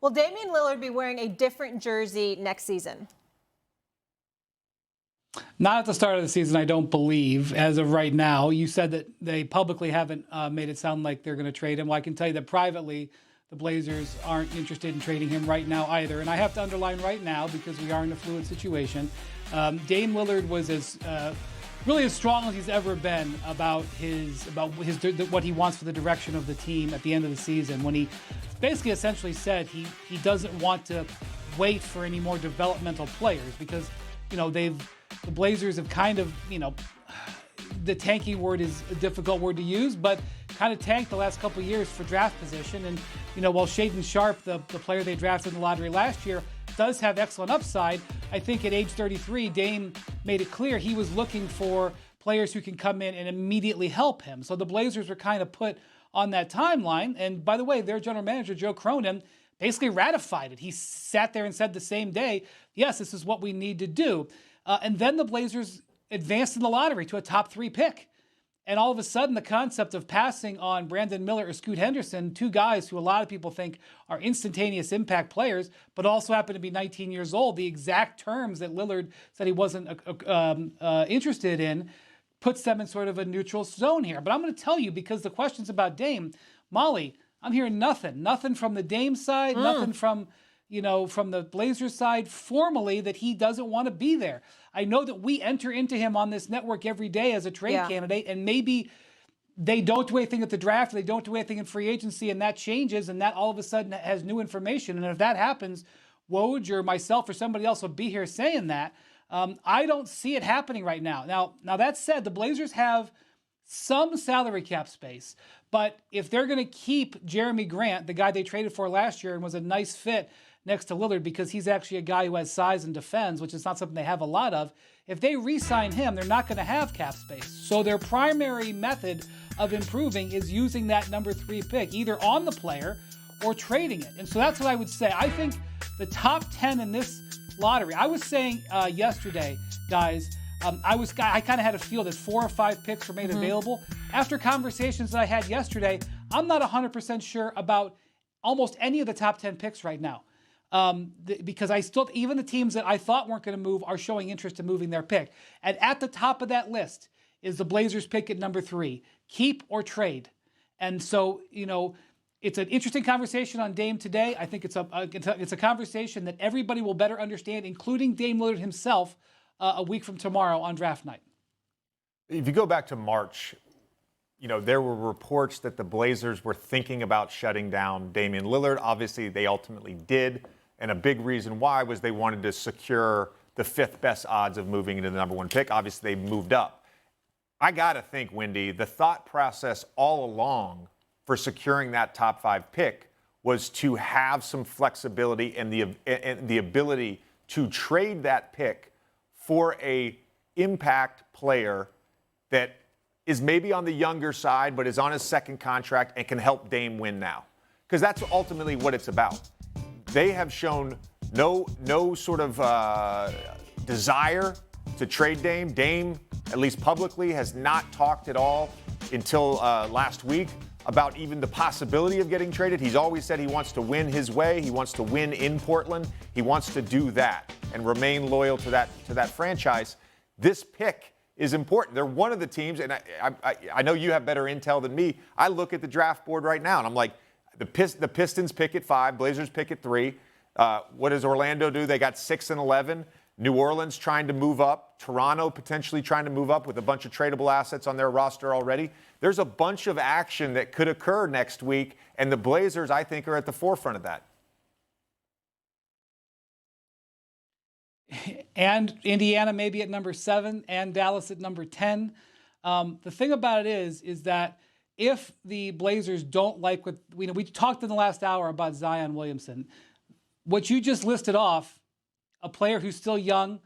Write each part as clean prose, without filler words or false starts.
Will Damian Lillard be wearing a different jersey next season? Not at the start of the season, I don't believe, as of right now. You said that they publicly haven't made it sound like they're going to trade him. Well, I can tell you that privately, the Blazers aren't interested in trading him right now either. And I have to underline right now, because we are in a fluid situation, Dame Lillard was really as strong as he's ever been about what he wants for the direction of the team at the end of the season, when he basically essentially said he doesn't want to wait for any more developmental players, because the Blazers have kind of, the tanking word is a difficult word to use, but kind of tanked the last couple of years for draft position. And, while Shaedon Sharpe, the player they drafted in the lottery last year, does have excellent upside, I think at age 33, Dame made it clear he was looking for players who can come in and immediately help him. So the Blazers were kind of put on that timeline. And by the way, their general manager, Joe Cronin, basically ratified it. He sat there and said the same day, yes, this is what we need to do. And then the Blazers advanced in the lottery to a top 3 pick. And all of a sudden, the concept of passing on Brandon Miller or Scoot Henderson, 2 guys who a lot of people think are instantaneous impact players, but also happen to be 19 years old, the exact terms that Lillard said he wasn't interested in, puts them in sort of a neutral zone here. But I'm going to tell you, because the question's about Dame, Molly, I'm hearing nothing from the Dame side, nothing from the Blazers side formally that he doesn't want to be there. I know that we enter into him on this network every day as a trade candidate, and maybe they don't do anything at the draft, they don't do anything in free agency, and that changes, and that all of a sudden has new information. And if that happens, Woj or myself or somebody else will be here saying that. I don't see it happening right now. Now that said, the Blazers have some salary cap space, but if they're going to keep Jeremy Grant, the guy they traded for last year and was a nice fit next to Lillard, because he's actually a guy who has size and defends, which is not something they have a lot of. If they re-sign him, they're not going to have cap space. So their primary method of improving is using that number 3 pick, either on the player or trading it. And so that's what I would say. I think the top 10 in this lottery, I was saying yesterday, guys, I kind of had a feel that 4 or 5 picks were made available. After conversations that I had yesterday, I'm not 100% sure about almost any of the top 10 picks right now. Because even the teams that I thought weren't going to move are showing interest in moving their pick. And at the top of that list is the Blazers pick at number 3, keep or trade. And so, it's an interesting conversation on Dame today. I think it's a conversation that everybody will better understand, including Dame Lillard himself, a week from tomorrow on draft night. If you go back to March, there were reports that the Blazers were thinking about shutting down Damian Lillard. Obviously, they ultimately did. And a big reason why was they wanted to secure the 5th best odds of moving into the number 1 pick. Obviously, they moved up. I got to think, Windy, the thought process all along for securing that top 5 pick was to have some flexibility and the ability to trade that pick for a impact player that is maybe on the younger side, but is on his 2nd contract and can help Dame win now. Because that's ultimately what it's about. They have shown no sort of desire to trade Dame. Dame, at least publicly, has not talked at all until last week about even the possibility of getting traded. He's always said he wants to win his way. He wants to win in Portland. He wants to do that and remain loyal to that franchise. This pick is important. They're one of the teams, and I know you have better intel than me. I look at the draft board right now, and I'm like, the Pistons pick at 5, Blazers pick at 3. What does Orlando do? They got 6 and 11. New Orleans trying to move up. Toronto potentially trying to move up with a bunch of tradable assets on their roster already. There's a bunch of action that could occur next week, and the Blazers, I think, are at the forefront of that. And Indiana maybe at number 7 and Dallas at number 10. The thing about it is that if the Blazers don't like what we talked in the last hour about Zion Williamson, what you just listed off, a player who's still young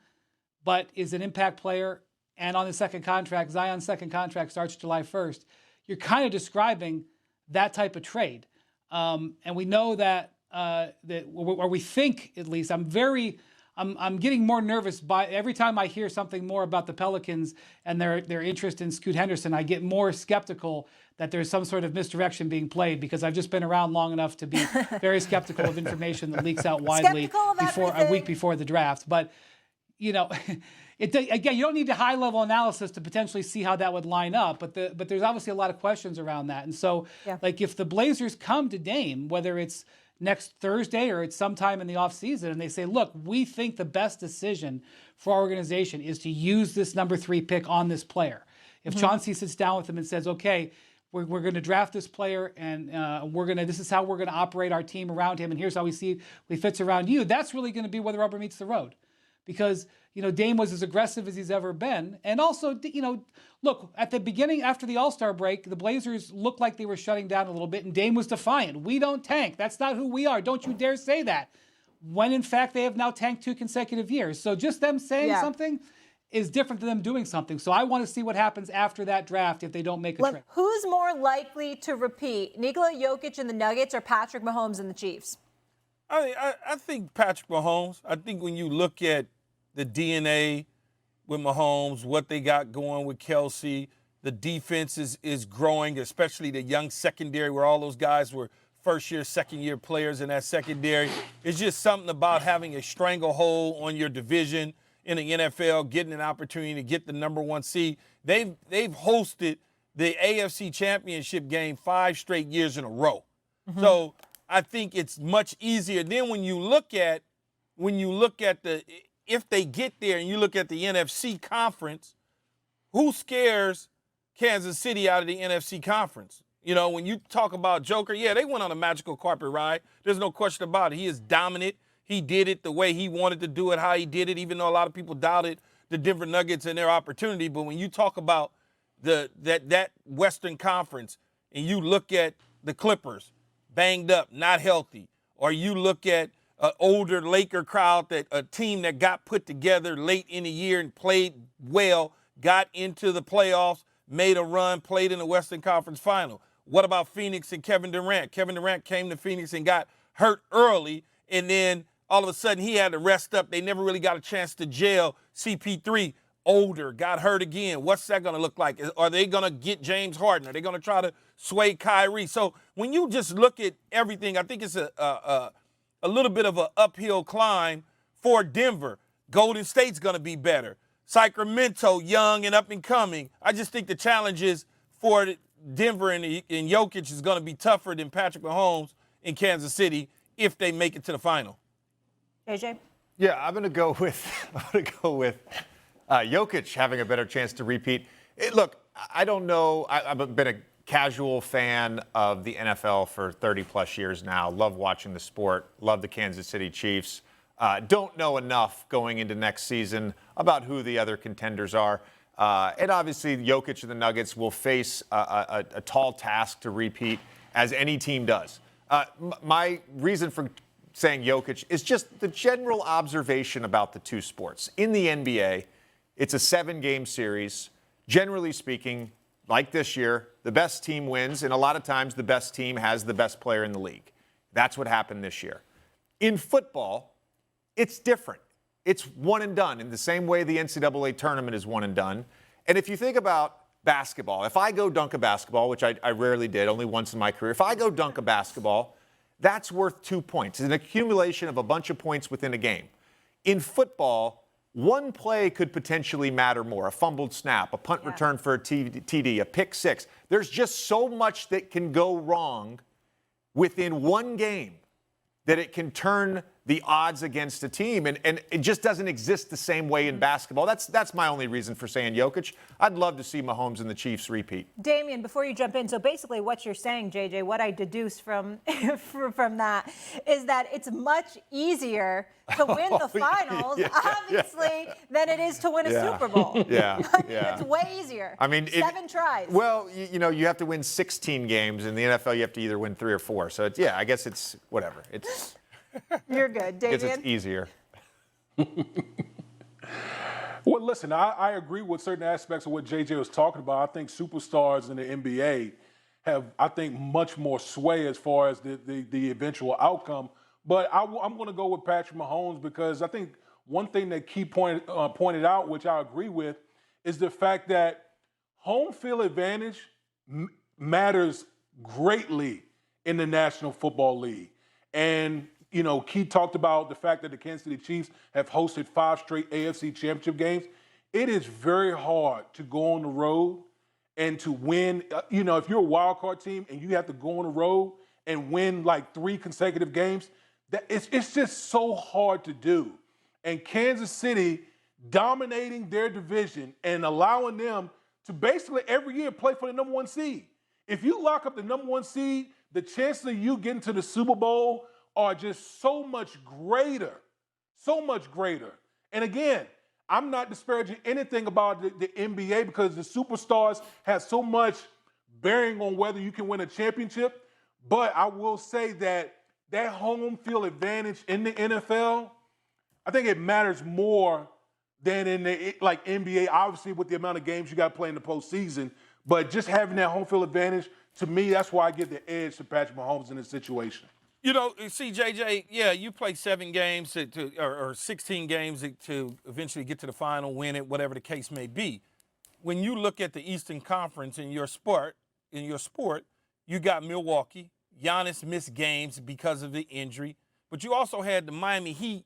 but is an impact player and on his 2nd contract, Zion's 2nd contract starts July 1st, you're kind of describing that type of trade. And we know that, or we think at least, I'm very I'm getting more nervous by every time I hear something more about the Pelicans and their interest in Scoot Henderson. I get more skeptical that there's some sort of misdirection being played, because I've just been around long enough to be very skeptical of information that leaks out widely a week before the draft. But again, you don't need a high-level analysis to potentially see how that would line up, but there's obviously a lot of questions around that. And so, like, if the Blazers come to Dame, whether it's next Thursday or it's sometime in the offseason, and they say, look, we think the best decision for our organization is to use this number 3 pick on this player. If Chauncey sits down with them and says, okay, we're going to draft this player, and this is how we're going to operate our team around him, and here's how we see he fits around you, that's really going to be where the rubber meets the road. Because, Dame was as aggressive as he's ever been. And also, look, at the beginning, after the All-Star break, the Blazers looked like they were shutting down a little bit, and Dame was defiant. We don't tank. That's not who we are. Don't you dare say that. When, in fact, they have now tanked 2 consecutive years. So just them saying something is different than them doing something. So I want to see what happens after that draft if they don't make a trade. Who's more likely to repeat, Nikola Jokic and the Nuggets or Patrick Mahomes and the Chiefs? I think Patrick Mahomes. I think when you look at the DNA with Mahomes, what they got going with Kelsey, the defense is growing, especially the young secondary where all those guys were first-year, second-year players in that secondary. It's just something about having a stranglehold on your division in the NFL, getting an opportunity to get the number 1 seed. They've hosted the AFC Championship game 5 straight years in a row. So I think it's much easier. Then when you look at if they get there and you look at the NFC conference, who scares Kansas City out of the NFC conference? When you talk about Joker, they went on a magical carpet ride. There's no question about it. He is dominant. He did it the way he wanted to do it, how he did it, even though a lot of people doubted the Denver Nuggets and their opportunity. But when you talk about that Western Conference and you look at the Clippers, banged up, not healthy, or you look at an older Laker crowd, a team that got put together late in the year and played well, got into the playoffs, made a run, played in the Western Conference Final. What about Phoenix and Kevin Durant? Kevin Durant came to Phoenix and got hurt early, and then all of a sudden he had to rest up. They never really got a chance to gel. CP3, older, got hurt again. What's that going to look like? Are they going to get James Harden? Are they going to try to sway Kyrie? So when you just look at everything, I think it's a little bit of an uphill climb for Denver. Golden State's going to be better. Sacramento, young and up and coming. I just think the challenges for Denver and Jokic is going to be tougher than Patrick Mahomes in Kansas City if they make it to the final. JJ? Yeah, I'm going to go with Jokic having a better chance to repeat. Look, I don't know. I've been a casual fan of the NFL for 30-plus years now. Love watching the sport. Love the Kansas City Chiefs. Don't know enough going into next season about who the other contenders are. And obviously, Jokic and the Nuggets will face a tall task to repeat, as any team does. My reason for saying Jokic is just the general observation about the two sports. In the NBA, it's a 7-game series. Generally speaking, like this year, the best team wins, and a lot of times the best team has the best player in the league. That's what happened this year. In football, it's different. It's one and done in the same way the NCAA tournament is one and done. And if you think about basketball, if I go dunk a basketball, which I rarely did, only once in my career, if I go dunk a basketball, that's worth 2 points. It's an accumulation of a bunch of points within a game. In football, one play could potentially matter more. A fumbled snap, a punt return for a TD, a pick six. There's just so much that can go wrong within one game that it can turn the odds against a team. And it just doesn't exist the same way in basketball. That's my only reason for saying Jokic. I'd love to see Mahomes and the Chiefs repeat. Damien, before you jump in, so basically what you're saying, JJ, what I deduce from that is that it's much easier to win the finals, obviously, than it is to win a Super Bowl. It's way easier. I mean, 7 tries. Well, you have to win 16 games. In the NFL, you have to either win 3 or 4. So, I guess it's whatever. It's... You're good, Damien. I guess it's easier. Well, listen, I agree with certain aspects of what JJ was talking about. I think superstars in the NBA have, much more sway as far as the eventual outcome. But I'm going to go with Patrick Mahomes because I think one thing that Key pointed out, which I agree with, is the fact that home field advantage matters greatly in the National Football League. And, you know, Key talked about the fact that the Kansas City Chiefs have hosted 5 straight AFC Championship games. It is very hard to go on the road and to win. You know, if you're a wild card team and you have to go on the road and win like 3 consecutive games, it's just so hard to do. And Kansas City dominating their division and allowing them to basically every year play for the number 1 seed. If you lock up the number 1 seed, the chances of you getting to the Super Bowl are just so much greater. So much greater. And again, I'm not disparaging anything about the NBA because the superstars have so much bearing on whether you can win a championship. But I will say that home field advantage in the NFL, I think it matters more than in the like NBA, obviously with the amount of games you got to play in the postseason. But just having that home field advantage, to me, that's why I give the edge to Patrick Mahomes in this situation. You know, see, JJ, yeah, you play 7 games or 16 games to eventually get to the final, win it, whatever the case may be. When you look at the Eastern Conference in your sport, you got Milwaukee. Giannis missed games because of the injury. But you also had the Miami Heat,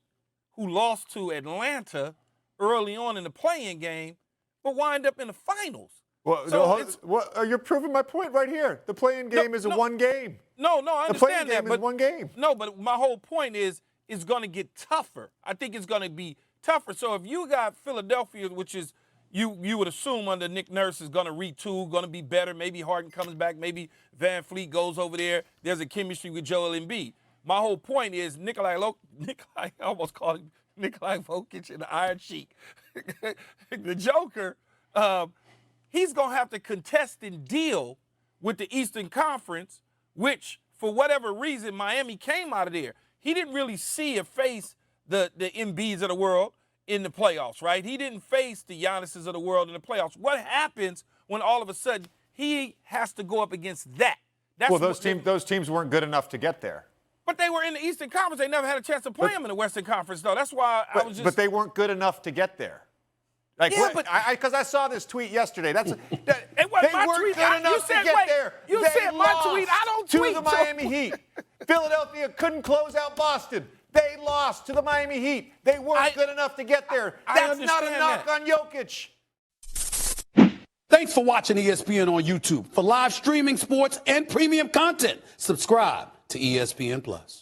who lost to Atlanta early on in the play-in game, but wind up in the finals. Well, you're proving my point right here. The play-in game is one game. No, I understand that. The play-in game is one game. No, but my whole point is it's going to get tougher. I think it's going to be tougher. So if you got Philadelphia, which is you would assume under Nick Nurse is going to retool, going to be better. Maybe Harden comes back. Maybe Van Fleet goes over there. There's a chemistry with Joel Embiid. My whole point is I almost called him Nikola Jokic in the Iron Sheik. The Joker, he's going to have to contest and deal with the Eastern Conference, which, for whatever reason, Miami came out of there. He didn't really see or face the Embiids of the world in the playoffs, right? He didn't face the Giannis's of the world in the playoffs. What happens when all of a sudden he has to go up against that? Those teams weren't good enough to get there. But they were in the Eastern Conference. They never had a chance to play them in the Western Conference, though. That's why I was just. But they weren't good enough to get there. Like, yeah, because I saw this tweet yesterday. It wasn't my tweet. You said my tweet. I don't tweet. To the Miami Heat. Philadelphia couldn't close out Boston. They lost to the Miami Heat. They weren't good enough to get there. That's not a knock on Jokic. Thanks for watching ESPN on YouTube. For live streaming sports and premium content, subscribe to ESPN+.